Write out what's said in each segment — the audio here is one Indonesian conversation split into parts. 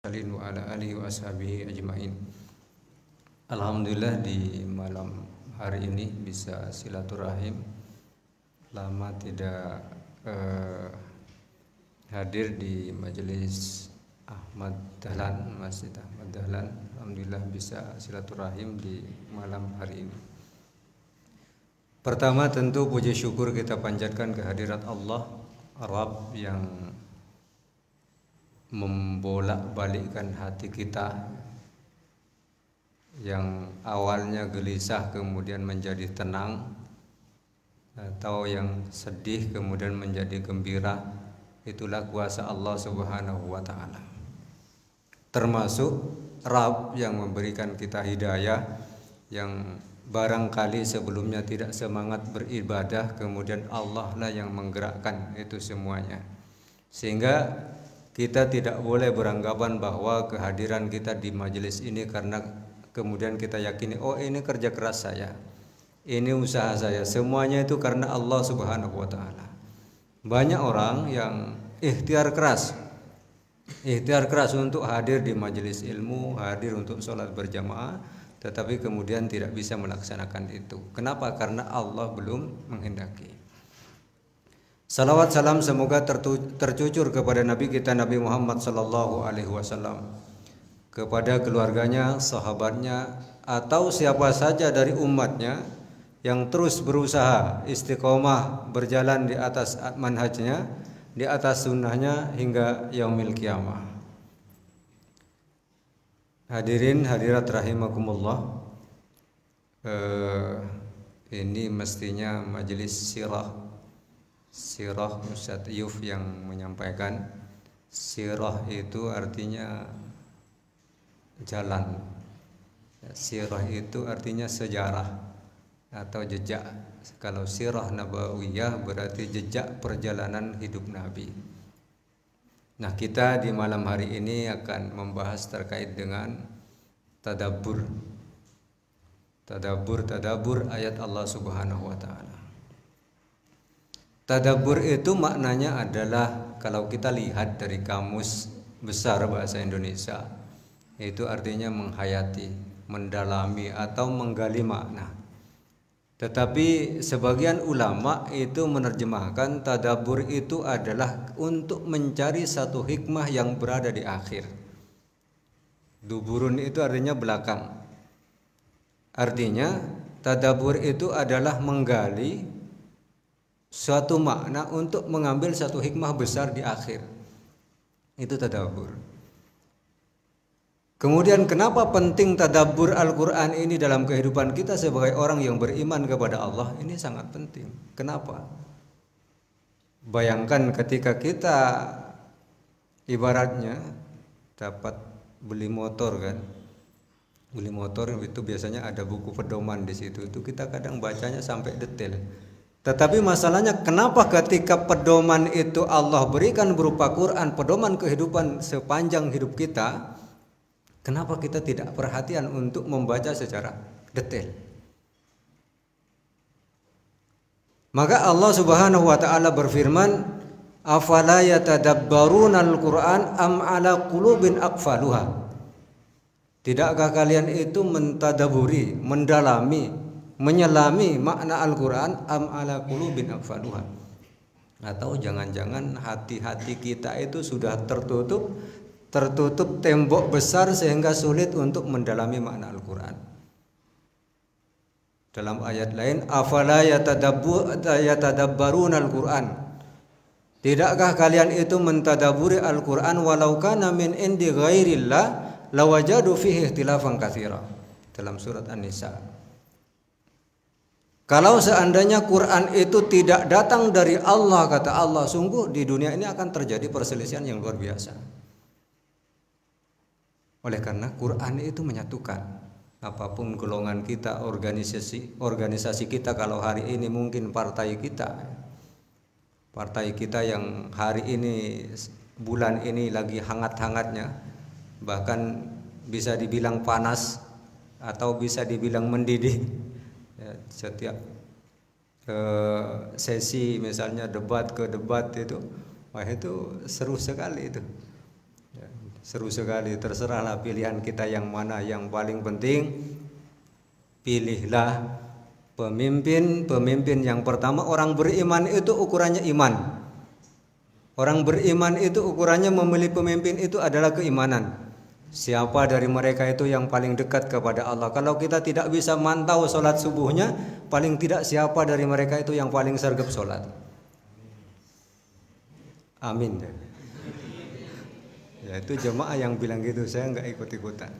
Wa ala alihi wa ashabihi ajmain. Alhamdulillah di malam hari ini bisa silaturahim. Lama tidak hadir di majelis Ahmad Dahlan, Masjid Ahmad Dahlan. Alhamdulillah bisa silaturahim di malam hari ini. Pertama tentu puji syukur kita panjatkan kehadirat Allah Rabb yang membolak-balikkan hati kita yang awalnya gelisah kemudian menjadi tenang, atau yang sedih kemudian menjadi gembira. Itulah kuasa Allah Subhanahu wa taala. Termasuk Rabb yang memberikan kita hidayah, yang barangkali sebelumnya tidak semangat beribadah, kemudian Allah lah yang menggerakkan itu semuanya. Sehingga kita tidak boleh beranggapan bahwa kehadiran kita di majelis ini karena kemudian kita yakini, oh ini kerja keras saya, ini usaha saya. Semuanya itu karena Allah Subhanahu wa taala. Banyak orang yang ikhtiar keras untuk hadir di majelis ilmu, hadir untuk sholat berjamaah, tetapi kemudian tidak bisa melaksanakan itu. Kenapa? Karena Allah belum menghendaki. Salawat salam semoga tercucur kepada Nabi kita Nabi Muhammad sallallahu alaihi wasallam, kepada keluarganya, sahabatnya, atau siapa saja dari umatnya yang terus berusaha istiqomah berjalan di atas manhajnya, di atas sunnahnya hingga yaumil qiyamah. Hadirin hadirat rahimakumullah, ini mestinya majelis sirah Ustadz Yuf yang menyampaikan. Sirah itu artinya jalan, sirah itu artinya sejarah atau jejak. Kalau sirah nabawiyah berarti jejak perjalanan hidup Nabi. Nah, kita di malam hari ini akan membahas terkait dengan tadabbur ayat Allah Subhanahu wa taala. Tadabbur itu maknanya adalah, kalau kita lihat dari kamus besar bahasa Indonesia, itu artinya menghayati, mendalami atau menggali makna. Tetapi sebagian ulama itu menerjemahkan tadabbur itu adalah untuk mencari satu hikmah yang berada di akhir. Duburun itu artinya belakang. Artinya tadabbur itu adalah menggali suatu makna untuk mengambil satu hikmah besar di akhir. Itu tadabbur. Kemudian kenapa penting tadabbur Al-Quran ini dalam kehidupan kita sebagai orang yang beriman kepada Allah? Ini sangat penting. Kenapa? Bayangkan ketika kita ibaratnya dapat beli motor kan. Beli motor itu biasanya ada buku pedoman di situ. Itu kita kadang bacanya sampai detail. Tetapi masalahnya, kenapa ketika pedoman itu Allah berikan berupa Quran, pedoman kehidupan sepanjang hidup kita, kenapa kita tidak perhatian untuk membaca secara detail? Maka Allah Subhanahu wa taala berfirman, "Afala yatadabbarunal Qur'an am 'ala qulubin aqfaluha?" Tidakkah kalian itu mentadaburi, mendalami, menyelami makna Al-Quran, am ala qulubin aqfaluha, atau jangan-jangan hati-hati kita itu sudah tertutup tembok besar sehingga sulit untuk mendalami makna Al-Quran. Dalam ayat lain, afala yatadabbaruna Al-Quran, tidakkah kalian itu mentadaburi Al-Quran, walau kana min indi ghairillah lawajadu fihi ikhtilafan katsira. Dalam surat An-Nisa. Kalau seandainya Quran itu tidak datang dari Allah, kata Allah, sungguh di dunia ini akan terjadi perselisihan yang luar biasa. Oleh karena Quran itu menyatukan. Apapun golongan kita, organisasi kita, kalau hari ini mungkin partai kita yang hari ini, bulan ini lagi hangat-hangatnya, bahkan bisa dibilang panas atau bisa dibilang mendidih. Setiap sesi misalnya debat ke debat itu, wah itu seru sekali itu. Seru sekali, terserahlah pilihan kita yang mana. Yang paling penting pilihlah pemimpin yang pertama. Orang beriman itu ukurannya iman. Orang beriman itu ukurannya memilih pemimpin itu adalah keimanan. Siapa dari mereka itu yang paling dekat kepada Allah? Kalau kita tidak bisa mantau sholat subuhnya, paling tidak siapa dari mereka itu yang paling sergap sholat? Amin. Ya, itu jemaah yang bilang gitu, saya nggak ikut-ikutan.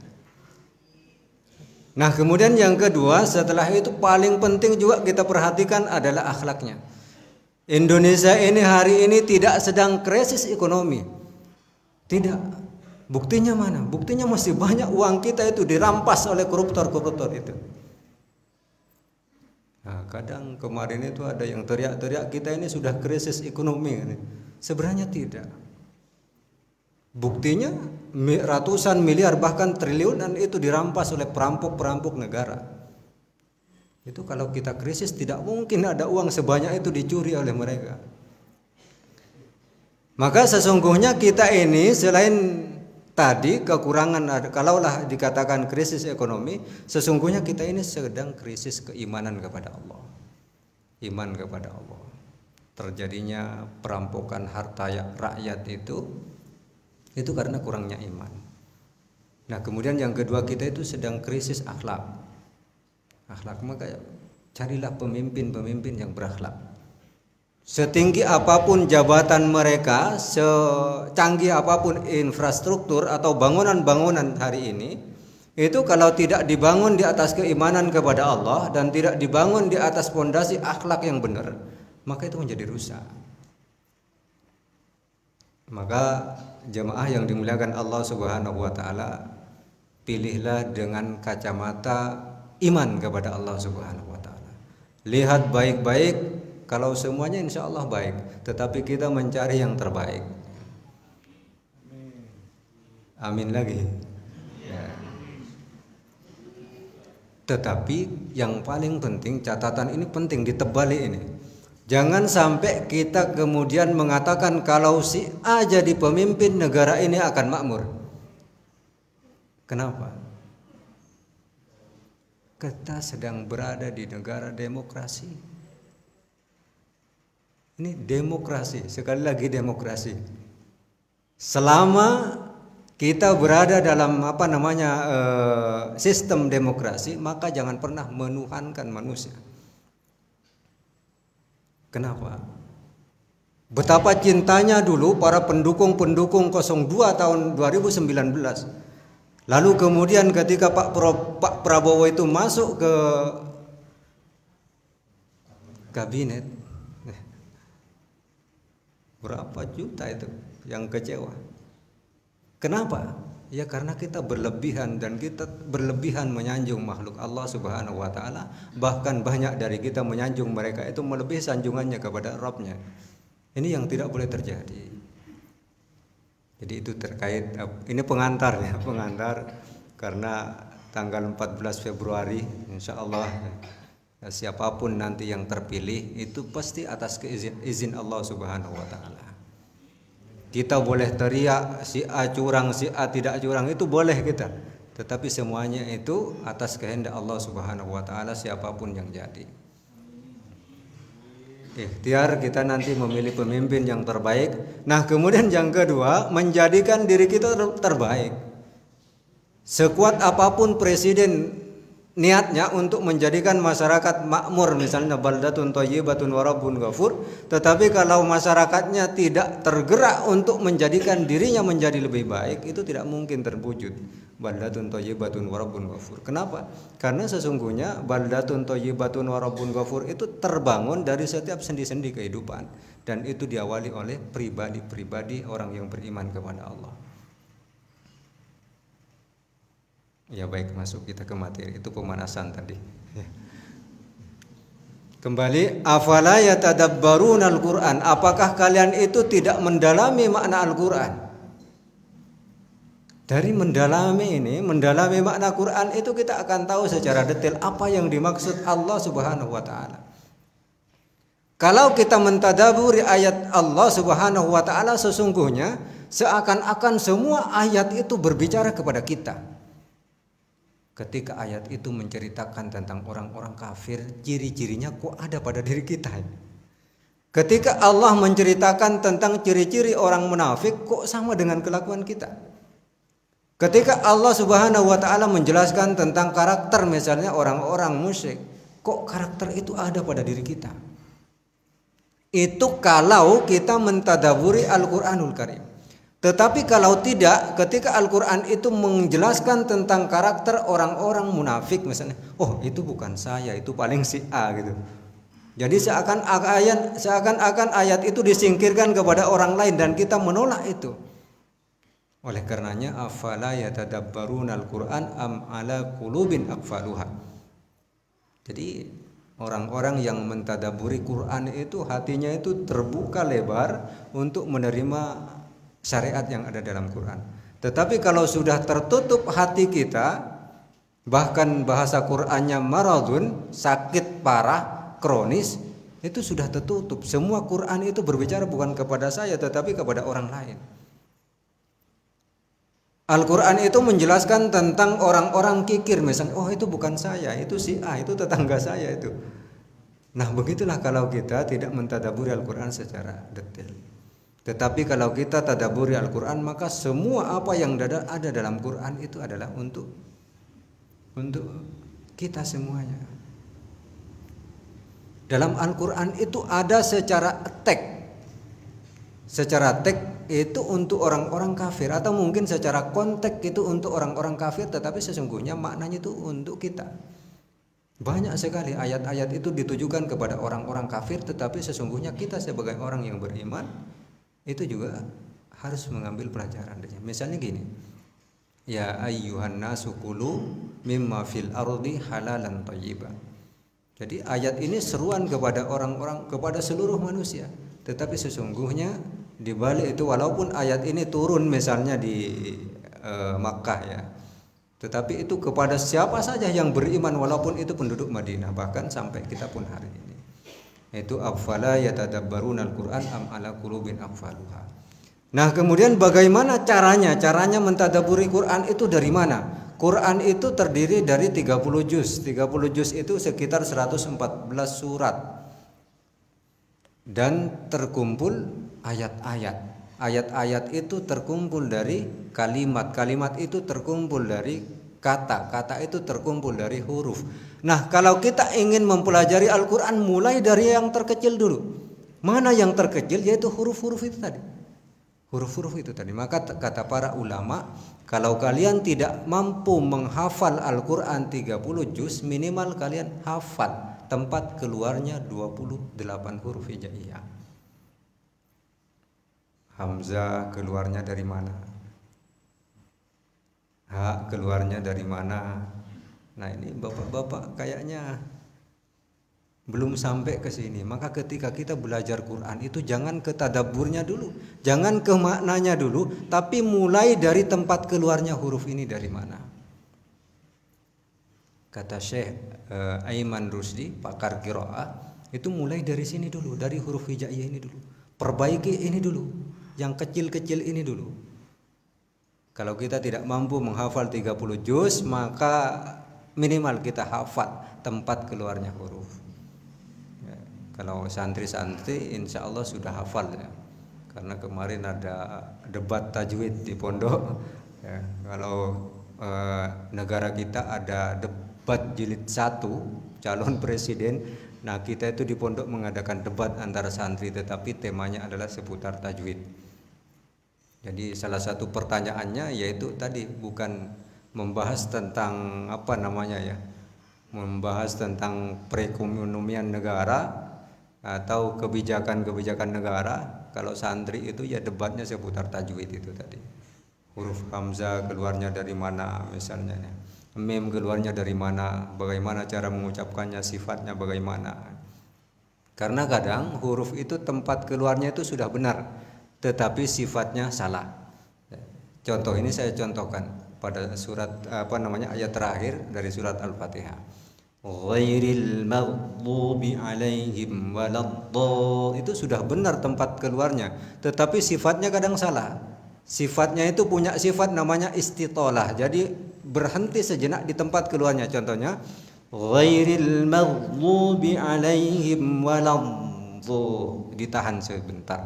Nah, kemudian yang kedua, setelah itu paling penting juga kita perhatikan adalah akhlaknya. Indonesia ini hari ini tidak sedang krisis ekonomi. Tidak. Buktinya mana? Buktinya masih banyak uang kita itu dirampas oleh koruptor-koruptor itu. Nah, kadang kemarin itu ada yang teriak-teriak kita ini sudah krisis ekonomi. Sebenarnya tidak. Buktinya ratusan miliar bahkan triliunan itu dirampas oleh perampok-perampok negara. Itu kalau kita krisis tidak mungkin ada uang sebanyak itu dicuri oleh mereka. Maka sesungguhnya kita ini selain tadi kekurangan, kalaulah dikatakan krisis ekonomi, sesungguhnya kita ini sedang krisis keimanan kepada Allah. Iman kepada Allah. Terjadinya perampokan harta rakyat itu karena kurangnya iman. Nah, kemudian yang kedua, kita itu sedang krisis akhlak. Akhlak, maka carilah pemimpin-pemimpin yang berakhlak. Setinggi apapun jabatan mereka, secanggih apapun infrastruktur atau bangunan-bangunan hari ini, itu kalau tidak dibangun di atas keimanan kepada Allah dan tidak dibangun di atas fondasi akhlak yang benar, maka itu menjadi rusak. Maka jemaah yang dimuliakan Allah Subhanahu wa taala, pilihlah dengan kacamata iman kepada Allah Subhanahu wa taala. Lihat baik-baik, kalau semuanya insya Allah baik, tetapi kita mencari yang terbaik. Amin lagi. Ya. Tetapi yang paling penting, catatan ini penting ditebali ini. Jangan sampai kita kemudian mengatakan kalau si A jadi pemimpin negara ini akan makmur. Kenapa? Kita sedang berada di negara demokrasi. Ini demokrasi, sekali lagi demokrasi. Selama kita berada dalam sistem demokrasi, maka jangan pernah menuhankan manusia. Kenapa? Betapa cintanya dulu para pendukung-pendukung 02 tahun 2019. Lalu kemudian ketika Pak Prabowo itu masuk ke kabinet, berapa juta itu yang kecewa. Kenapa? Ya karena kita berlebihan, dan kita berlebihan menyanjung makhluk Allah Subhanahu wa taala. Bahkan banyak dari kita menyanjung mereka itu melebihi sanjungannya kepada Rabb-nya. Ini yang tidak boleh terjadi. Jadi itu terkait, ini pengantar karena tanggal 14 Februari insya Allah siapapun nanti yang terpilih itu pasti atas izin Allah Subhanahu wa taala. Kita boleh teriak si A curang, si A tidak curang, itu boleh kita. Tetapi semuanya itu atas kehendak Allah Subhanahu wa taala, siapapun yang jadi. Ikhtiar kita nanti memilih pemimpin yang terbaik. Nah, kemudian yang kedua, menjadikan diri kita terbaik. Sekuat apapun presiden niatnya untuk menjadikan masyarakat makmur, misalnya baldatun thayyibatun wa rabbun ghafur, tetapi kalau masyarakatnya tidak tergerak untuk menjadikan dirinya menjadi lebih baik, itu tidak mungkin terwujud baldatun thayyibatun wa rabbun ghafur. Kenapa? Karena sesungguhnya baldatun thayyibatun wa rabbun ghafur itu terbangun dari setiap sendi-sendi kehidupan, dan itu diawali oleh pribadi-pribadi orang yang beriman kepada Allah. Ya baik, masuk kita ke materi, itu pemanasan tadi. Kembali, afala yatadabbaruna al-Qur'an, apakah kalian itu tidak mendalami makna Al-Qur'an? Dari mendalami makna Quran itu kita akan tahu secara detail apa yang dimaksud Allah Subhanahu wa taala. Kalau kita mentadaburi ayat Allah Subhanahu wa taala, sesungguhnya seakan-akan semua ayat itu berbicara kepada kita. Ketika ayat itu menceritakan tentang orang-orang kafir, ciri-cirinya kok ada pada diri kita. Ketika Allah menceritakan tentang ciri-ciri orang munafik, kok sama dengan kelakuan kita. Ketika Allah Subhanahu wa taala menjelaskan tentang karakter misalnya orang-orang musyrik, kok karakter itu ada pada diri kita. Itu kalau kita mentadaburi Al-Qur'anul Karim. Tetapi kalau tidak, ketika Al-Quran itu menjelaskan tentang karakter orang-orang munafik misalnya, oh itu bukan saya, itu paling si A gitu. Jadi seakan-akan ayat itu disingkirkan kepada orang lain dan kita menolak itu. Oleh karenanya afala yatadabbarunal Qur'an am ala qulubin aqfaluha. Jadi orang-orang yang mentadaburi Quran itu hatinya itu terbuka lebar untuk menerima syariat yang ada dalam Quran. Tetapi kalau sudah tertutup hati kita, bahkan bahasa Qurannya maradun, sakit parah, kronis, itu sudah tertutup. Semua Quran itu berbicara bukan kepada saya tetapi kepada orang lain. Al-Quran itu menjelaskan tentang orang-orang kikir misalnya, oh itu bukan saya, itu si A, itu tetangga saya itu. Nah begitulah kalau kita tidak mentadaburi Al-Quran secara detail. Tetapi kalau kita tadaburi Al-Quran, maka semua apa yang ada dalam Quran itu adalah untuk kita semuanya. Dalam Al-Quran itu ada secara teks itu untuk orang-orang kafir, atau mungkin secara konteks itu untuk orang-orang kafir, tetapi sesungguhnya maknanya itu untuk kita. Banyak sekali ayat-ayat itu ditujukan kepada orang-orang kafir, tetapi sesungguhnya kita sebagai orang yang beriman itu juga harus mengambil pelajaran. Misalnya gini, ya ayyuhan nasu kulu mimma fil ardi halalan thayyiba. Jadi ayat ini seruan kepada orang-orang, kepada seluruh manusia. Tetapi sesungguhnya di balik itu, walaupun ayat ini turun misalnya di Makkah ya, tetapi itu kepada siapa saja yang beriman, walaupun itu penduduk Madinah, bahkan sampai kita pun hari ini. Itu afala yatadabbarunal Qur'an am ala qulubin aqfaluha. Nah, kemudian bagaimana caranya? Caranya mentadaburi Quran itu dari mana? Quran itu terdiri dari 30 juz. 30 juz itu sekitar 114 surat. Dan terkumpul ayat-ayat. Ayat-ayat itu terkumpul dari kalimat. Kalimat itu terkumpul dari kata. Kata itu terkumpul dari huruf. Nah, kalau kita ingin mempelajari Al-Quran, mulai dari yang terkecil dulu. Mana yang terkecil? Yaitu huruf-huruf itu tadi. Huruf-huruf itu tadi. Maka kata para ulama, kalau kalian tidak mampu menghafal Al-Quran 30 juz, minimal kalian hafal tempat keluarnya 28 huruf hijaiyah. Hamzah keluarnya dari mana? Ha keluarnya dari mana? Nah ini bapak-bapak kayaknya belum sampai ke sini. Maka ketika kita belajar Quran itu jangan ke tadabburnya dulu, jangan ke maknanya dulu, tapi mulai dari tempat keluarnya huruf ini dari mana. Kata Syekh Aiman Rusdi, pakar qiraah, itu mulai dari sini dulu, dari huruf hijaiyah ini dulu. Perbaiki ini dulu, yang kecil-kecil ini dulu. Kalau kita tidak mampu menghafal 30 juz, maka minimal kita hafal tempat keluarnya huruf ya. Kalau santri-santri insya Allah sudah hafal ya, karena kemarin ada debat tajwid di pondok ya. Kalau negara kita ada debat jilid 1 calon presiden, nah kita itu di pondok mengadakan debat antara santri, tetapi temanya adalah seputar tajwid. Jadi salah satu pertanyaannya yaitu tadi bukan membahas tentang apa namanya ya, membahas tentang perekonomian negara atau kebijakan-kebijakan negara. Kalau santri itu ya debatnya seputar tajwid itu tadi. Huruf hamzah keluarnya dari mana misalnya ya. Mim keluarnya dari mana, bagaimana cara mengucapkannya, sifatnya bagaimana. Karena kadang huruf itu tempat keluarnya itu sudah benar, tetapi sifatnya salah. Contoh ini saya contohkan pada surat ayat terakhir dari surat Al-Fatihah. Ghairil maghdubi alaihim waladdallin. Itu sudah benar tempat keluarnya, tetapi sifatnya kadang salah. Sifatnya itu punya sifat namanya istitolah. Jadi berhenti sejenak di tempat keluarnya. Contohnya ghairil maghdubi alaihim waladhdallin, ditahan sebentar.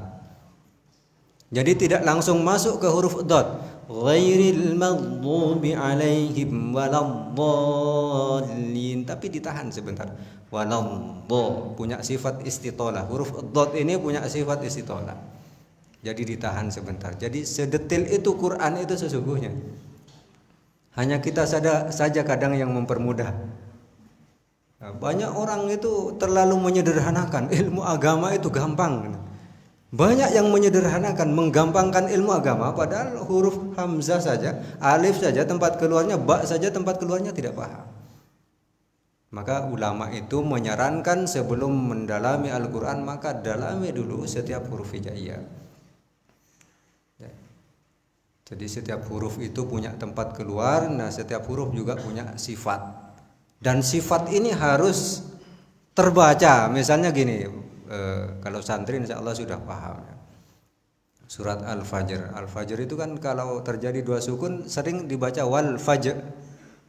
Jadi tidak langsung masuk ke huruf dad. Ghairil maghdubi alaihim waladhdallin, tapi ditahan sebentar. Waladhdallin punya sifat istitolah. Huruf dad ini punya sifat istitolah. Jadi ditahan sebentar. Jadi sedetil itu Quran itu sesungguhnya. Hanya kita saja kadang yang mempermudah. Nah, banyak orang itu terlalu menyederhanakan. Ilmu agama itu gampang. Banyak yang menyederhanakan, menggampangkan ilmu agama. Padahal huruf hamzah saja, alif saja tempat keluarnya, ba saja tempat keluarnya tidak paham. Maka ulama itu menyarankan sebelum mendalami Al-Quran, maka dalami dulu setiap huruf hijaiyah. Jadi setiap huruf itu punya tempat keluar. Nah, setiap huruf juga punya sifat. Dan sifat ini harus terbaca. Misalnya gini, kalau santri insya Allah sudah paham. Surat Al-Fajr. Al-Fajr itu kan kalau terjadi dua sukun sering dibaca wal fajr,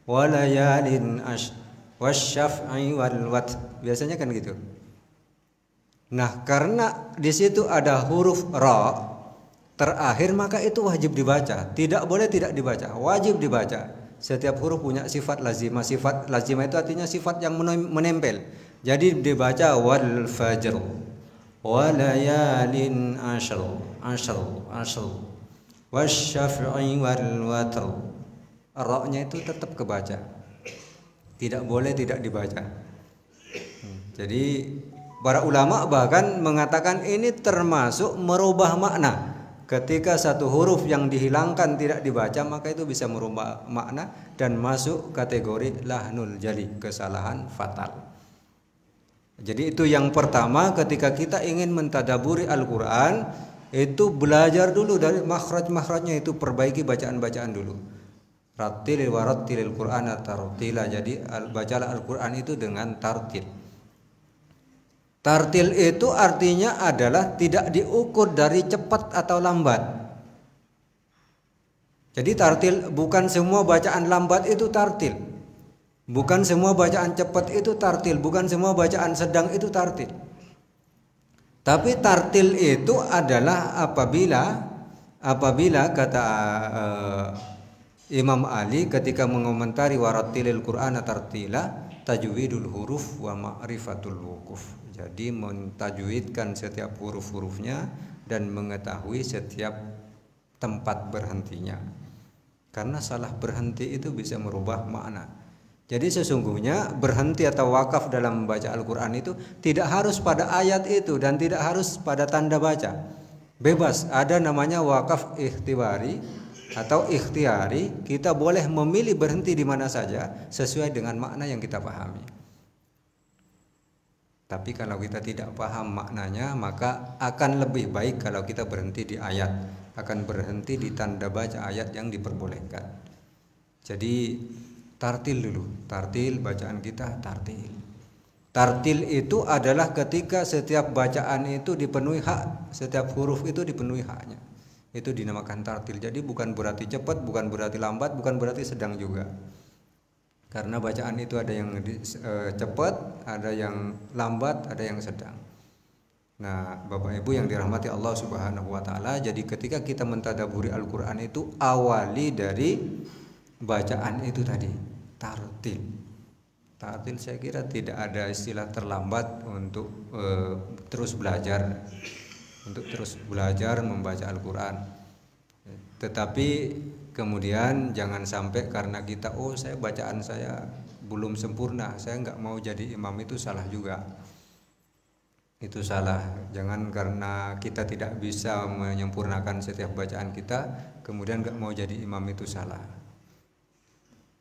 walayalin ash, wasyaf'i wal wat. Biasanya kan gitu. Nah, karena di situ ada huruf ra terakhir, maka itu wajib dibaca. Tidak boleh tidak dibaca, wajib dibaca. Setiap huruf punya sifat lazimah. Sifat lazimah itu artinya sifat yang menempel. Jadi dibaca wal fajr, walayalin ashr, wasyaf'i wal watr. Ra-nya itu tetap kebaca. Tidak boleh tidak dibaca. Jadi para ulama bahkan mengatakan ini termasuk merubah makna. Ketika satu huruf yang dihilangkan tidak dibaca, maka itu bisa merubah makna dan masuk kategori lahnul jali, kesalahan fatal. Jadi itu yang pertama, ketika kita ingin mentadaburi Al-Quran, itu belajar dulu dari makhraj-makhrajnya, itu perbaiki bacaan-bacaan dulu. Rattil wa rattilil Qur'ana tartila. Jadi bacalah Al-Quran itu dengan tartil. Tartil itu artinya adalah tidak diukur dari cepat atau lambat. Jadi tartil bukan semua bacaan lambat itu tartil. Bukan semua bacaan cepat itu tartil. Bukan semua bacaan sedang itu tartil. Tapi tartil itu adalah apabila kata Imam Ali ketika mengomentari warattilil Qur'ana tartila, tajwidul huruf wa ma'rifatul wuquf. Jadi mentajwidkan setiap huruf-hurufnya dan mengetahui setiap tempat berhentinya. Karena salah berhenti itu bisa merubah makna. Jadi sesungguhnya berhenti atau wakaf dalam membaca Al-Quran itu tidak harus pada ayat itu dan tidak harus pada tanda baca. Bebas, ada namanya wakaf ikhtiwari atau ikhtiari. Kita boleh memilih berhenti di mana saja sesuai dengan makna yang kita pahami. Tapi kalau kita tidak paham maknanya, maka akan lebih baik kalau kita berhenti di ayat, akan berhenti di tanda baca ayat yang diperbolehkan. Jadi tartil dulu, tartil bacaan kita tartil. Tartil itu adalah ketika setiap bacaan itu dipenuhi hak, setiap huruf itu dipenuhi haknya. Itu dinamakan tartil. Jadi bukan berarti cepat, bukan berarti lambat, bukan berarti sedang juga. Karena bacaan itu ada yang cepat, ada yang lambat, ada yang sedang. Nah, Bapak Ibu yang dirahmati Allah Subhanahu wa taala, jadi ketika kita mentadaburi Al-Qur'an itu awali dari bacaan itu tadi, tartil. Tartil saya kira tidak ada istilah terlambat untuk terus belajar membaca Al-Qur'an. Tetapi kemudian jangan sampai karena kita saya bacaan saya belum sempurna, saya nggak mau jadi imam, itu salah juga. Itu salah. Jangan karena kita tidak bisa menyempurnakan setiap bacaan kita kemudian nggak mau jadi imam, itu salah.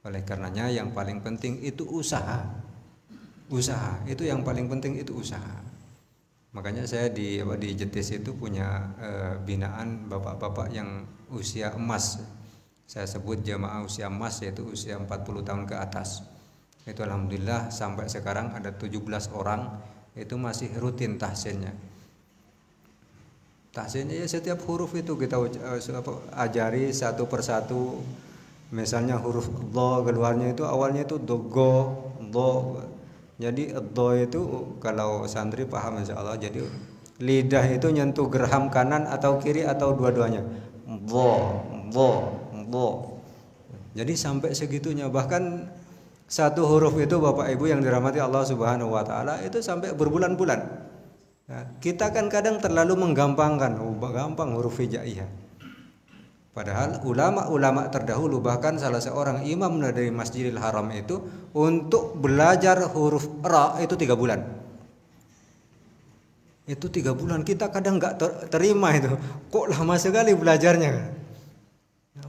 Oleh karenanya yang paling penting itu usaha. Itu yang paling penting, itu usaha. Makanya saya di Jetis itu punya binaan bapak-bapak yang usia emas. Saya sebut jamaah usia emas, yaitu usia 40 tahun ke atas. Itu alhamdulillah sampai sekarang ada 17 orang itu masih rutin tahsinnya. tahsinnya ya setiap huruf itu kita ajari satu persatu. Misalnya huruf dho keluarnya itu awalnya itu dogo, dho. Jadi dho itu kalau santri paham insya Allah. Jadi lidah itu nyentuh geraham kanan atau kiri atau dua-duanya. Dho, dho, dho. Jadi sampai segitunya, bahkan satu huruf itu Bapak Ibu yang dirahmati Allah Subhanahu wa taala itu sampai berbulan-bulan. Nah, kita kan kadang terlalu menggampangkan, gampang huruf hijaiyah. Padahal ulama-ulama terdahulu, bahkan salah seorang imam dari Masjidil Haram itu untuk belajar huruf ra itu 3 bulan. Itu 3 bulan, kita kadang nggak terima itu. Kok lama sekali belajarnya?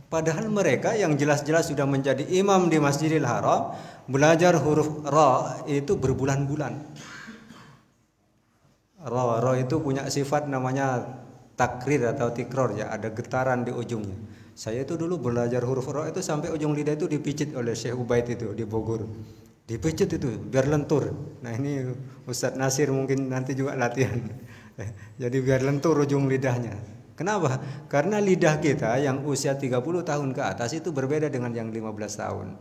Padahal mereka yang jelas-jelas sudah menjadi imam di Masjidil Haram belajar huruf ra itu berbulan-bulan. Ra itu punya sifat namanya takrir atau tikror ya, ada getaran di ujungnya. Saya itu dulu belajar huruf ra itu sampai ujung lidah itu dipicit oleh Syekh Ubaid itu di Bogor. Dipicit itu biar lentur. Nah ini Ustadz Nasir mungkin nanti juga latihan. Jadi biar lentur ujung lidahnya. Kenapa? Karena lidah kita yang usia 30 tahun ke atas itu berbeda dengan yang 15 tahun.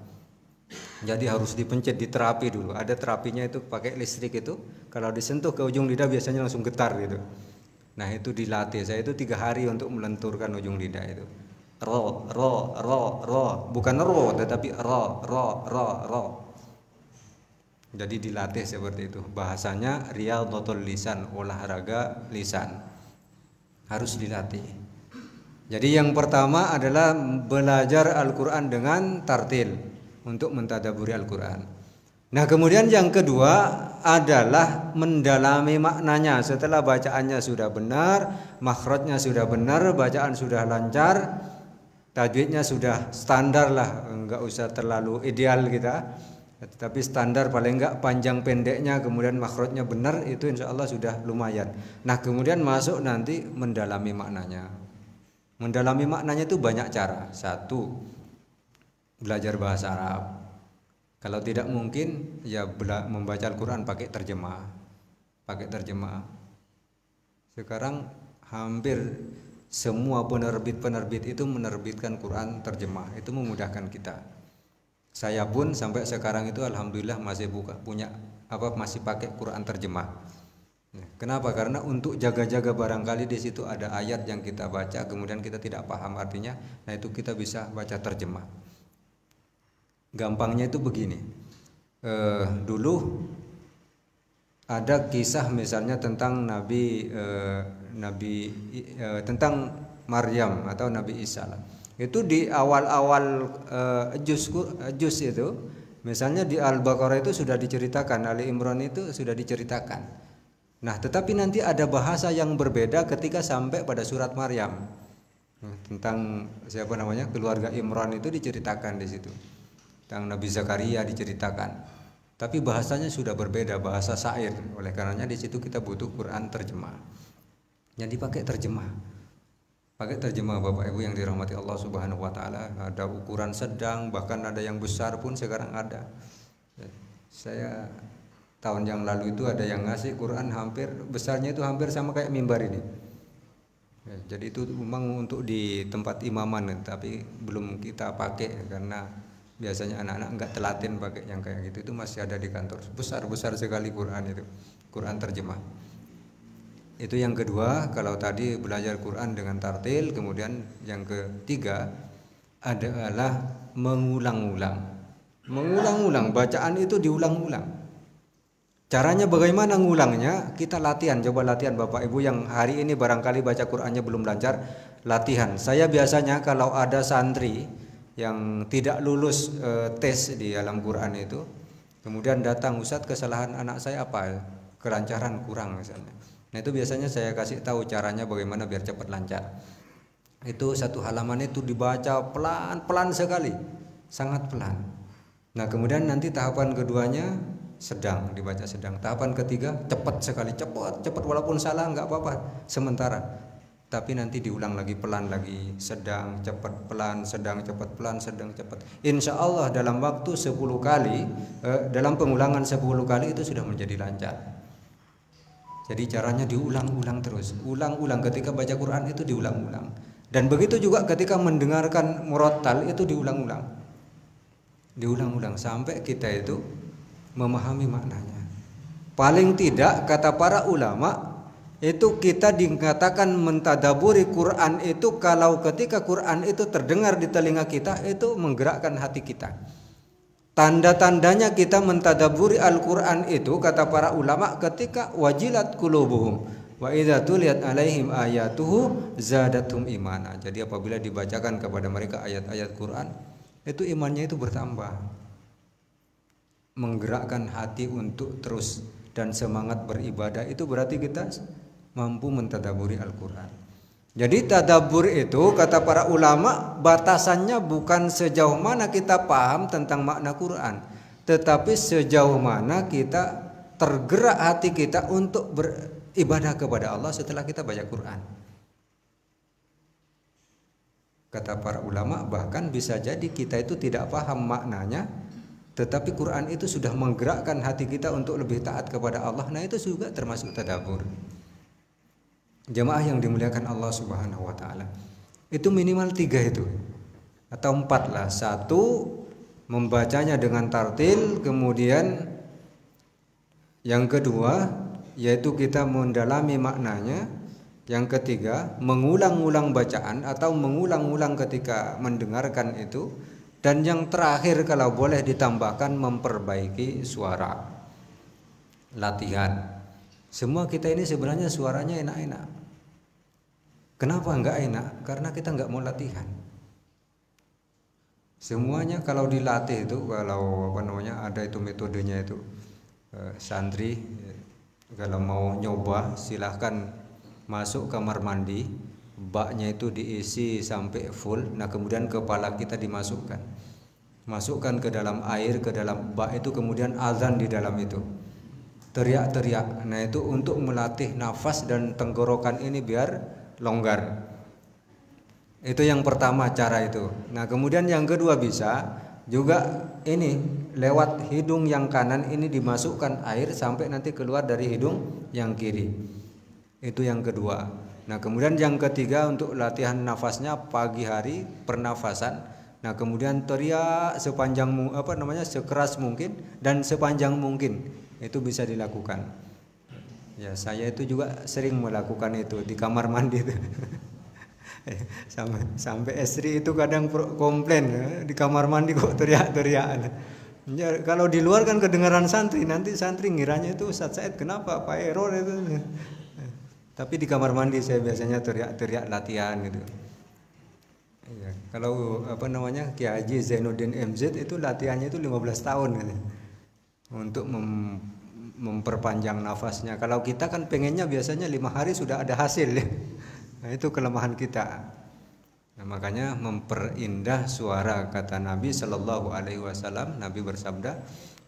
Jadi harus dipencet, diterapi dulu. Ada terapinya itu pakai listrik itu. Kalau disentuh ke ujung lidah biasanya langsung getar gitu. Nah itu dilatih. Saya itu 3 hari untuk melenturkan ujung lidah itu. Ro, ro, ro, ro. Bukan ro, tetapi ro, ro, ro, ro. Jadi dilatih seperti itu. Bahasanya riyadhatul lisan, olahraga lisan. Harus dilatih. Jadi yang pertama adalah belajar Al-Quran dengan tartil untuk mentadaburi Al-Quran. Nah kemudian yang kedua adalah mendalami maknanya. Setelah bacaannya sudah benar, makhrajnya sudah benar, bacaan sudah lancar, tajwidnya sudah standar lah, enggak usah terlalu ideal kita, tapi standar paling enggak panjang pendeknya, kemudian makhrajnya benar, itu insya Allah sudah lumayan. Nah kemudian masuk nanti mendalami maknanya. Mendalami maknanya itu banyak cara. 1, belajar bahasa Arab. Kalau tidak mungkin ya membaca Al-Quran pakai terjemah. Sekarang hampir semua penerbit itu menerbitkan Quran terjemah. Itu memudahkan kita. Saya pun sampai sekarang itu alhamdulillah masih masih pakai Quran terjemah. Kenapa? Karena untuk jaga-jaga barangkali di situ ada ayat yang kita baca kemudian kita tidak paham artinya, nah itu kita bisa baca terjemah. Gampangnya itu begini. Dulu ada kisah misalnya tentang tentang Maryam atau Nabi Isa lah. Itu di awal-awal juz itu, misalnya di Al-Baqarah itu sudah diceritakan, Ali Imran itu sudah diceritakan. Nah, tetapi nanti ada bahasa yang berbeda ketika sampai pada surat Maryam. Tentang keluarga Imran itu diceritakan di situ. Tentang Nabi Zakaria diceritakan. Tapi bahasanya sudah berbeda, bahasa syair. Oleh karenanya di situ kita butuh Quran terjemah. Jadi pakai terjemah. Bapak Ibu yang dirahmati Allah Subhanahu wa taala. Ada ukuran sedang, bahkan ada yang besar pun sekarang ada. Saya tahun yang lalu itu ada yang ngasih Quran besarnya itu hampir sama kayak mimbar ini. Jadi itu memang untuk di tempat imaman, tapi belum kita pakai karena biasanya anak-anak enggak telaten pakai yang kayak gitu. Itu masih ada di kantor. Besar-besar sekali Quran itu. Quran terjemah. Itu yang kedua, kalau tadi belajar Quran dengan tartil, kemudian yang ketiga adalah mengulang-ulang. Mengulang-ulang, bacaan itu diulang-ulang. Caranya bagaimana ngulangnya? Kita latihan, coba latihan Bapak Ibu yang hari ini barangkali baca Qurannya belum lancar, latihan. Saya biasanya kalau ada santri yang tidak lulus tes di dalam Quran itu, kemudian datang, Ustadz kesalahan anak saya apa? Kelancaran kurang misalnya. Nah itu biasanya saya kasih tahu caranya bagaimana biar cepat lancar. Itu satu halaman itu dibaca pelan-pelan sekali, sangat pelan. Nah kemudian nanti tahapan keduanya sedang, dibaca sedang. Tahapan ketiga cepat sekali, cepat walaupun salah nggak apa-apa sementara. Tapi nanti diulang lagi pelan lagi, sedang, cepat, pelan, sedang, cepat, pelan, sedang, cepat. Insya Allah dalam waktu 10 kali, dalam pengulangan 10 kali itu sudah menjadi lancar. Jadi caranya diulang-ulang terus, ulang-ulang ketika baca Quran itu diulang-ulang. Dan begitu juga ketika mendengarkan murattal itu diulang-ulang. Diulang-ulang sampai kita itu memahami maknanya. Paling tidak kata para ulama itu kita dikatakan mentadaburi Quran itu kalau ketika Quran itu terdengar di telinga kita itu menggerakkan hati kita. Tanda-tandanya kita mentadaburi Al-Quran itu kata para ulama ketika wajilat qulubuhum wa idza tuliyat alaihim ayatuhu zadatum imana. Jadi apabila dibacakan kepada mereka ayat-ayat Quran itu imannya itu bertambah, menggerakkan hati untuk terus dan semangat beribadah. Itu berarti kita mampu mentadaburi Al-Quran. Jadi tadabbur itu kata para ulama batasannya bukan sejauh mana kita paham tentang makna Quran, tetapi sejauh mana kita tergerak hati kita untuk beribadah kepada Allah setelah kita baca Quran. Kata para ulama bahkan bisa jadi kita itu tidak paham maknanya, tetapi Quran itu sudah menggerakkan hati kita untuk lebih taat kepada Allah. Nah itu juga termasuk tadabbur. Jamaah yang dimuliakan Allah Subhanahu wa taala. Itu minimal 3 itu. Atau 4 lah. 1 membacanya dengan tartil, kemudian yang kedua yaitu kita mendalami maknanya. Yang ketiga, mengulang-ulang bacaan atau mengulang-ulang ketika mendengarkan itu. Dan yang terakhir kalau boleh ditambahkan memperbaiki suara. Latihan. Semua kita ini sebenarnya suaranya enak-enak. Kenapa enggak enak? Karena kita enggak mau latihan. Semuanya kalau dilatih itu, kalau ada itu metodenya itu, santri kalau mau nyoba silahkan masuk kamar mandi, baknya itu diisi sampai full. Nah kemudian kepala kita dimasukkan, masukkan ke dalam air, ke dalam bak itu, kemudian azan di dalam itu, teriak-teriak. Nah itu untuk melatih nafas dan tenggorokan ini biar longgar. Itu yang pertama cara itu. Nah kemudian yang kedua bisa juga ini lewat hidung yang kanan ini dimasukkan air sampai nanti keluar dari hidung yang kiri. Itu yang kedua. Nah kemudian yang ketiga untuk latihan nafasnya pagi hari pernafasan. Nah kemudian teriak sepanjang sekeras mungkin dan sepanjang mungkin. Itu bisa dilakukan. Ya saya itu juga sering melakukan itu di kamar mandi itu. sampai istri itu kadang komplain, di kamar mandi kok teriak-teriak. Ya, kalau di luar kan kedengaran santri, nanti santri ngiranya itu Ustaz Said kenapa Pak error itu. Tapi di kamar mandi saya biasanya teriak-teriak latihan gitu. Ya, kalau Kiai Haji Zainuddin MZ itu latihannya itu 15 tahun gitu. Untuk memperpanjang nafasnya. Kalau kita kan pengennya biasanya 5 hari sudah ada hasil. Nah itu kelemahan kita. Nah, makanya memperindah suara kata Nabi Shallallahu Alaihi Wasallam. Nabi bersabda,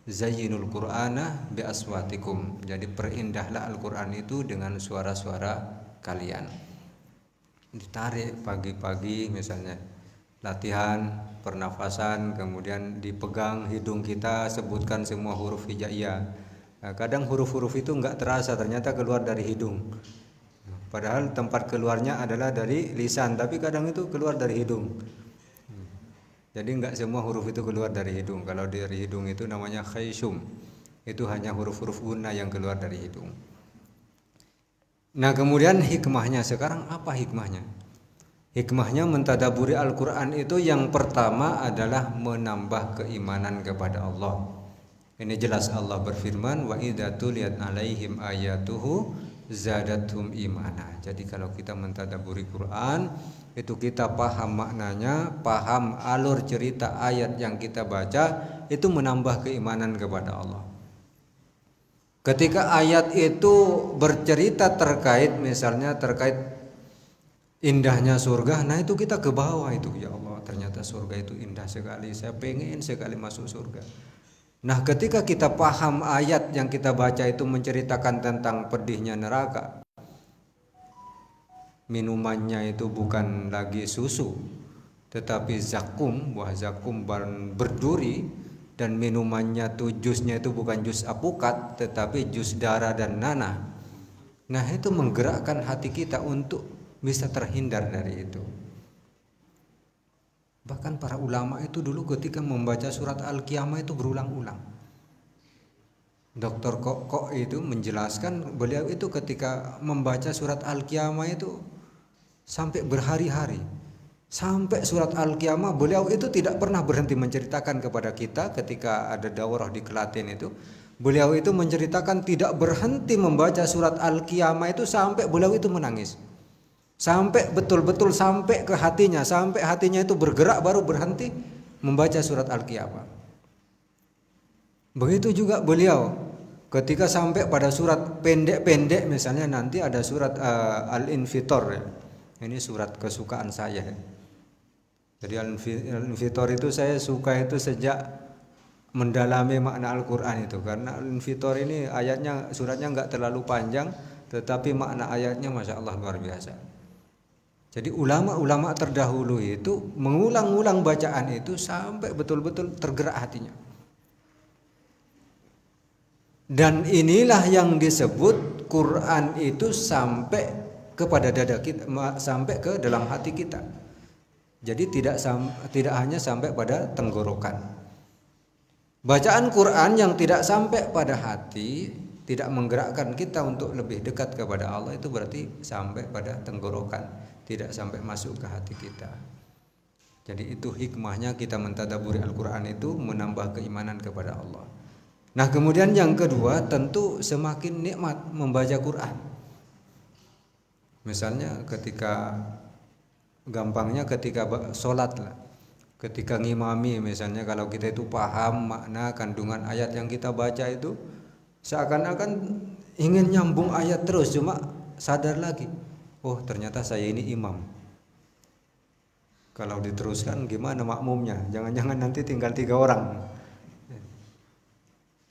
Zayyinul Qur'ana bi aswatikum. Jadi perindahlah Al-Quran itu dengan suara-suara kalian. Ditarik pagi-pagi misalnya, latihan pernafasan, kemudian dipegang hidung kita, sebutkan semua huruf hijaiyah. Nah, kadang huruf-huruf itu enggak terasa, ternyata keluar dari hidung. Padahal tempat keluarnya adalah dari lisan, tapi kadang itu keluar dari hidung. Jadi enggak semua huruf itu keluar dari hidung. Kalau dari hidung itu namanya khayshum. Itu hanya huruf-huruf guna yang keluar dari hidung. Nah kemudian hikmahnya, sekarang apa hikmahnya? Hikmahnya mentadaburi Al-Quran itu yang pertama adalah menambah keimanan kepada Allah. Ini jelas Allah berfirman, wa idza tuliyat alaihim ayatuhu zadathum imana. Jadi kalau kita mentadaburi Quran itu kita paham maknanya, paham alur cerita ayat yang kita baca, itu menambah keimanan kepada Allah. Ketika ayat itu bercerita terkait misalnya terkait indahnya surga, nah itu kita ke bawah itu, ya Allah ternyata surga itu indah sekali, saya pengen sekali masuk surga. Nah ketika kita paham ayat yang kita baca itu menceritakan tentang pedihnya neraka, minumannya itu bukan lagi susu tetapi zakum, buah zakum berduri, dan minumannya tuh jusnya itu bukan jus apukat tetapi jus darah dan nanah. Nah, itu menggerakkan hati kita untuk bisa terhindar dari itu. Bahkan para ulama itu dulu ketika membaca surat Al-Qiyamah itu berulang-ulang. Dr. Kok itu menjelaskan, beliau itu ketika membaca surat Al-Qiyamah itu sampai berhari-hari. Sampai surat Al-Qiyamah beliau itu tidak pernah berhenti menceritakan kepada kita ketika ada daurah di Klaten itu. Beliau itu menceritakan tidak berhenti membaca surat Al-Qiyamah itu sampai beliau itu menangis. Sampai betul-betul sampai ke hatinya, sampai hatinya itu bergerak baru berhenti membaca surat Al-Qiyamah. Begitu juga beliau ketika sampai pada surat pendek-pendek, misalnya nanti ada surat Al-Infitor ya. Ini surat kesukaan saya. Jadi Al-Infitor itu saya suka itu sejak mendalami makna Al-Quran itu, karena Al-Infitor ini ayatnya, suratnya enggak terlalu panjang, tetapi makna ayatnya Masya Allah luar biasa. Jadi ulama-ulama terdahulu itu mengulang-ulang bacaan itu sampai betul-betul tergerak hatinya. Dan inilah yang disebut Quran itu sampai kepada dada kita, sampai ke dalam hati kita. Jadi tidak hanya sampai pada tenggorokan. Bacaan Quran yang tidak sampai pada hati, tidak menggerakkan kita untuk lebih dekat kepada Allah, itu berarti sampai pada tenggorokan, tidak sampai masuk ke hati kita. Jadi itu hikmahnya kita mentadaburi Al-Quran itu menambah keimanan kepada Allah. Nah, kemudian yang kedua, tentu semakin nikmat membaca Quran. Misalnya ketika gampangnya ketika sholat lah, ketika ngimami misalnya, kalau kita itu paham makna kandungan ayat yang kita baca itu, seakan-akan ingin nyambung ayat terus, cuma sadar lagi, oh ternyata saya ini imam. Kalau diteruskan gimana makmumnya? Jangan-jangan nanti tinggal 3 orang.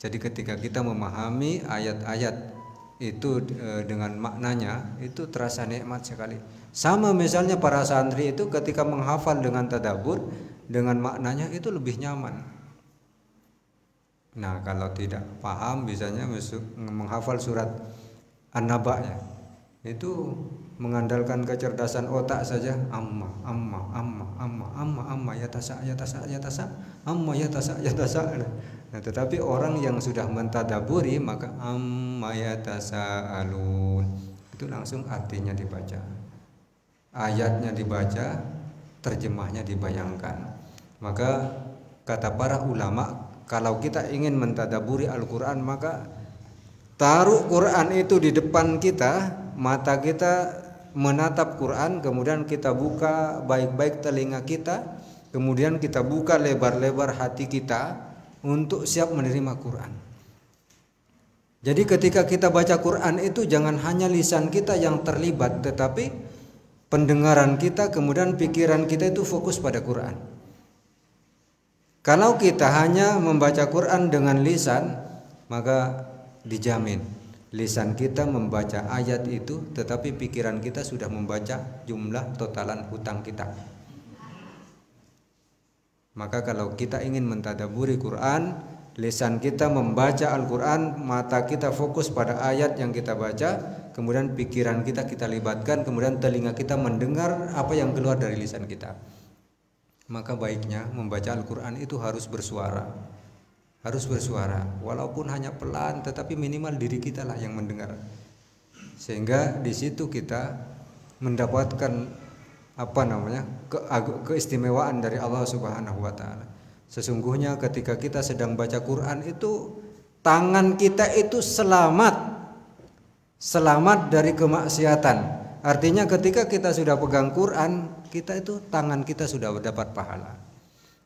Jadi ketika kita memahami ayat-ayat itu dengan maknanya, itu terasa nikmat sekali. Sama misalnya para santri itu ketika menghafal dengan tadabbur, dengan maknanya itu lebih nyaman. Nah, kalau tidak paham misalnya menghafal surat An-Naba ya, itu mengandalkan kecerdasan otak saja, amma yatasa amma yatasa. Nah, tetapi orang yang sudah mentadaburi maka amma yatasaalun itu langsung artinya dibaca, ayatnya dibaca, terjemahnya dibayangkan. Maka kata para ulama, kalau kita ingin mentadaburi Al-Quran, maka taruh Quran itu di depan kita, mata kita menatap Quran, kemudian kita buka baik-baik telinga kita, kemudian kita buka lebar-lebar hati kita untuk siap menerima Quran. Jadi ketika kita baca Quran itu jangan hanya lisan kita yang terlibat, tetapi pendengaran kita, kemudian pikiran kita itu fokus pada Quran. Kalau kita hanya membaca Quran dengan lisan, maka dijamin lisan kita membaca ayat itu, tetapi pikiran kita sudah membaca jumlah totalan hutang kita. Maka kalau kita ingin mentadaburi Quran, lisan kita membaca Al-Quran, mata kita fokus pada ayat yang kita baca, kemudian pikiran kita libatkan, kemudian telinga kita mendengar apa yang keluar dari lisan kita. Maka baiknya membaca Al-Quran itu harus bersuara, walaupun hanya pelan, tetapi minimal diri kita lah yang mendengar, sehingga di situ kita mendapatkan keistimewaan dari Allah Subhanahu wa taala. Sesungguhnya ketika kita sedang baca Quran itu tangan kita itu selamat dari kemaksiatan. Artinya ketika kita sudah pegang Quran, kita itu tangan kita sudah dapat pahala.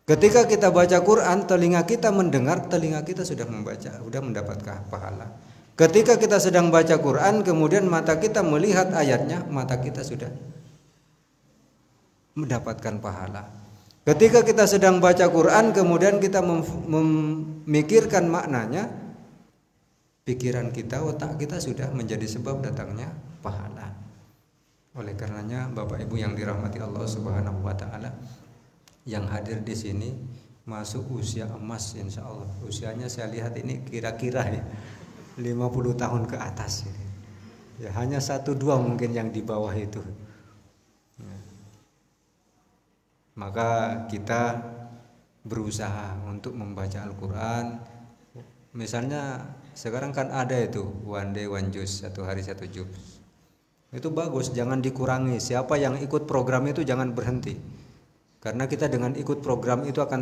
Ketika kita baca Quran, telinga kita mendengar, telinga kita sudah membaca, sudah mendapatkan pahala. Ketika kita sedang baca Quran, kemudian mata kita melihat ayatnya, mata kita sudah mendapatkan pahala. Ketika kita sedang baca Quran, kemudian kita memikirkan maknanya, pikiran kita, otak kita sudah menjadi sebab datangnya pahala. Oleh karenanya, Bapak Ibu yang dirahmati Allah Subhanahu wa taala, yang hadir di sini masuk usia emas insya Allah. Usianya saya lihat ini kira-kira ya 50 tahun ke atas ini. Ya, hanya 1-2 mungkin yang di bawah itu. Ya. Maka kita berusaha untuk membaca Al-Quran. Misalnya sekarang kan ada itu one day one juz, 1 hari 1 juz. Itu bagus, jangan dikurangi. Siapa yang ikut program itu jangan berhenti. Karena kita dengan ikut program itu akan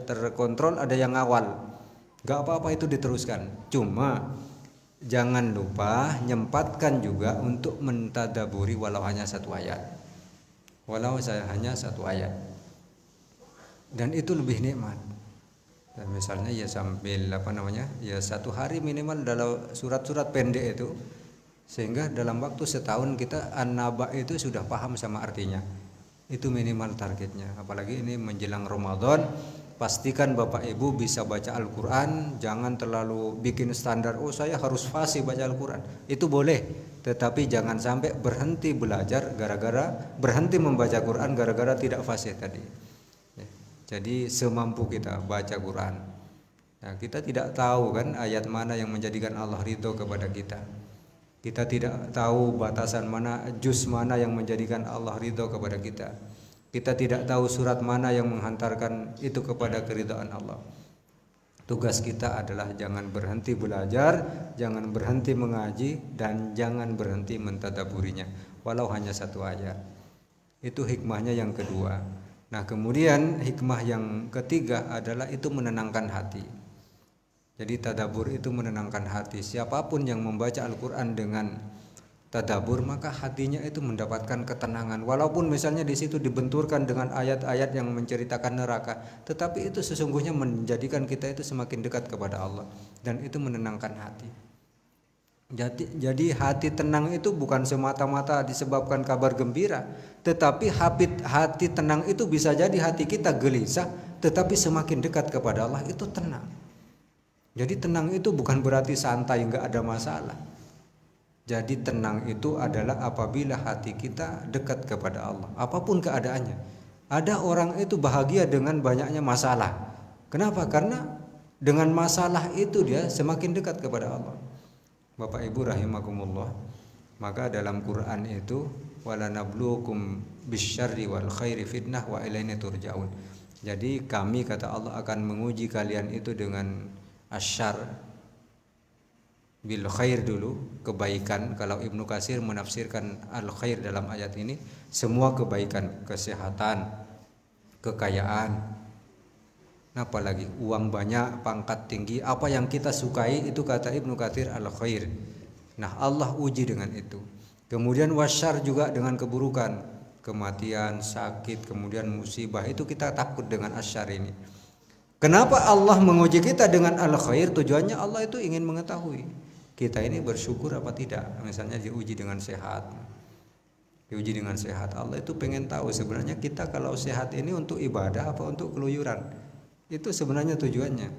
terkontrol, ada yang ngawal. Gak apa-apa itu diteruskan. Cuma jangan lupa nyempatkan juga untuk mentadaburi walau hanya 1 ayat. Walau saya hanya 1 ayat. Dan itu lebih nikmat. Dan misalnya ya sambil ya 1 hari minimal dalam surat-surat pendek itu, sehingga dalam waktu setahun kita An-Naba itu sudah paham sama artinya. Itu minimal targetnya. Apalagi ini menjelang Ramadan, pastikan Bapak Ibu bisa baca Al-Quran. Jangan terlalu bikin standar, oh saya harus fasih baca Al-Quran. Itu boleh, tetapi jangan sampai berhenti belajar berhenti membaca Quran gara-gara tidak fasih tadi. Jadi semampu kita baca Quran. Nah, kita tidak tahu kan ayat mana yang menjadikan Allah ridho kepada kita. Kita tidak tahu batasan mana, juz mana yang menjadikan Allah ridho kepada kita. Kita tidak tahu surat mana yang menghantarkan itu kepada keridhaan Allah. Tugas kita adalah jangan berhenti belajar, jangan berhenti mengaji, dan jangan berhenti mentadaburinya, walau hanya 1 ayat. Itu hikmahnya yang kedua. Nah, kemudian hikmah yang ketiga adalah itu menenangkan hati. Jadi tadabur itu menenangkan hati. Siapapun yang membaca Al-Quran dengan tadabur, maka hatinya itu mendapatkan ketenangan. Walaupun misalnya di situ dibenturkan dengan ayat-ayat yang menceritakan neraka, tetapi itu sesungguhnya menjadikan kita itu semakin dekat kepada Allah, dan itu menenangkan hati. Jadi hati tenang itu bukan semata-mata disebabkan kabar gembira, tetapi hati tenang itu bisa jadi hati kita gelisah, tetapi semakin dekat kepada Allah itu tenang. Jadi tenang itu bukan berarti santai, nggak ada masalah. Jadi tenang itu adalah apabila hati kita dekat kepada Allah, apapun keadaannya. Ada orang itu bahagia dengan banyaknya masalah. Kenapa? Karena dengan masalah itu dia semakin dekat kepada Allah. Bapak Ibu rahimakumullah, maka dalam Quran itu wala nabluukum bisyarri wal khairi fitnah wa ilaina turja'un. Jadi kami, kata Allah, akan menguji kalian itu dengan asyar bil khair dulu, kebaikan. Kalau Ibnu Katsir menafsirkan al khair dalam ayat ini semua kebaikan, kesehatan, kekayaan, apalagi uang banyak, pangkat tinggi, apa yang kita sukai itu kata Ibnu Katsir al khair. Nah, Allah uji dengan itu. Kemudian wasyar juga dengan keburukan, kematian, sakit, kemudian musibah, itu kita takut dengan asyar ini. Kenapa Allah menguji kita dengan al-khair? Tujuannya Allah itu ingin mengetahui kita ini bersyukur apa tidak. Misalnya diuji dengan sehat. Diuji dengan sehat, Allah itu pengen tahu sebenarnya kita kalau sehat ini untuk ibadah apa untuk keluyuran. Itu sebenarnya tujuannya.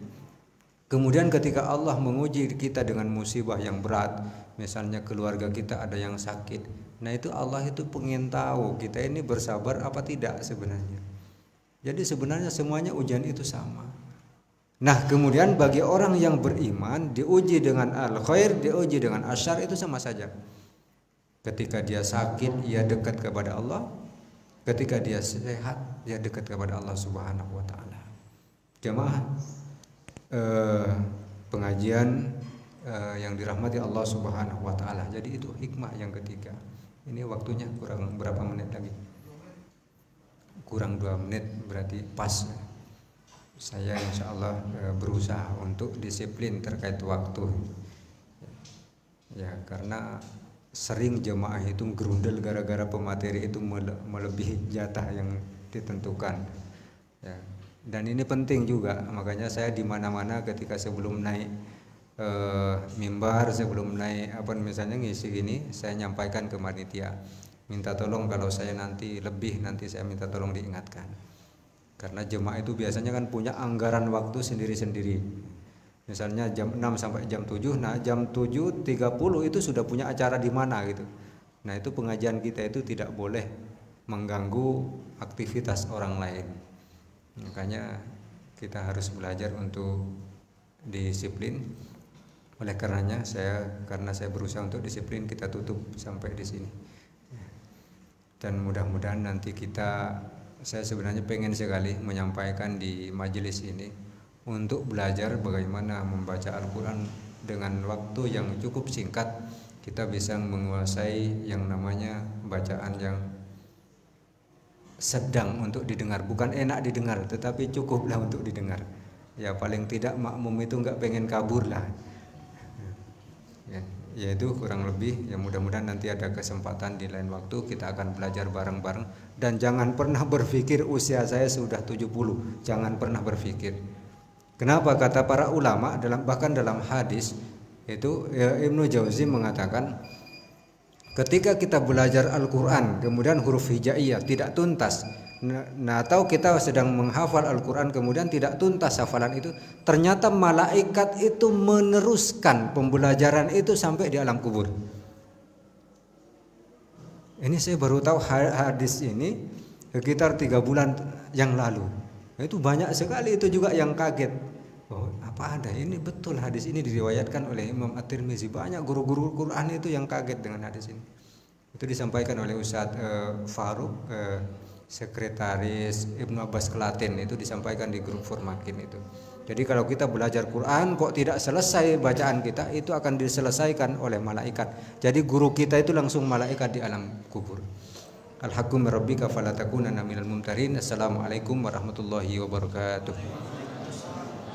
Kemudian ketika Allah menguji kita dengan musibah yang berat, misalnya keluarga kita ada yang sakit, nah itu Allah itu pengen tahu kita ini bersabar apa tidak sebenarnya. Jadi sebenarnya semuanya ujian itu sama. Nah, kemudian bagi orang yang beriman diuji dengan al-khair, diuji dengan asyar, itu sama saja. Ketika dia sakit, ia dekat kepada Allah. Ketika dia sehat, dia dekat kepada Allah Subhanahu wa taala. Jemaah pengajian yang dirahmati Allah Subhanahu wa taala. Jadi itu hikmah yang ketiga. Ini waktunya kurang berapa menit lagi? Kurang 2 menit, berarti pas. Saya insya Allah berusaha untuk disiplin terkait waktu. Ya, karena sering jemaah itu gerundel gara-gara pemateri itu melebihi jatah yang ditentukan. Ya, dan ini penting juga, makanya saya di mana-mana ketika sebelum naik mimbar, sebelum naik misalnya ngisi gini, saya nyampaikan ke panitia, minta tolong kalau saya nanti lebih, nanti saya minta tolong diingatkan. Karena jemaah itu biasanya kan punya anggaran waktu sendiri-sendiri. Misalnya jam 6 sampai jam 7, nah jam 7.30 itu sudah punya acara di mana gitu. Nah, itu pengajian kita itu tidak boleh mengganggu aktivitas orang lain. Makanya kita harus belajar untuk disiplin. Oleh karenanya karena saya berusaha untuk disiplin, kita tutup sampai di sini. Dan mudah-mudahan nanti saya sebenarnya pengen sekali menyampaikan di majelis ini untuk belajar bagaimana membaca Al-Quran dengan waktu yang cukup singkat. Kita bisa menguasai yang namanya bacaan yang sedang untuk didengar, bukan enak didengar, tetapi cukuplah untuk didengar. Ya paling tidak makmum itu nggak pengen kabur lah. Ya itu kurang lebih. Ya mudah-mudahan nanti ada kesempatan di lain waktu kita akan belajar bareng-bareng. Dan jangan pernah berpikir usia saya sudah 70. Jangan pernah berpikir. Kenapa? Kata para ulama bahkan dalam hadis itu Ibnu Jauzi mengatakan, ketika kita belajar Al-Quran kemudian huruf hijaiyah tidak tuntas, atau kita sedang menghafal Al-Quran kemudian tidak tuntas hafalan itu, ternyata malaikat itu meneruskan pembelajaran itu sampai di alam kubur. Ini saya baru tahu hadis ini sekitar 3 bulan yang lalu. Itu banyak sekali itu juga yang kaget. Oh, apa ada ini? Betul, hadis ini diriwayatkan oleh Imam At-Tirmizi. Banyak guru-guru Quran itu yang kaget dengan hadis ini. Itu disampaikan oleh Ustadz Faruk, sekretaris Ibnu Abbas Klaten, itu disampaikan di grup Formakin itu. Jadi kalau kita belajar Quran kok tidak selesai bacaan kita, itu akan diselesaikan oleh malaikat. Jadi guru kita itu langsung malaikat di alam kubur. Al-haqqu min rabbika fala takunanna minal mumtarin. Assalamualaikum warahmatullahi wabarakatuh.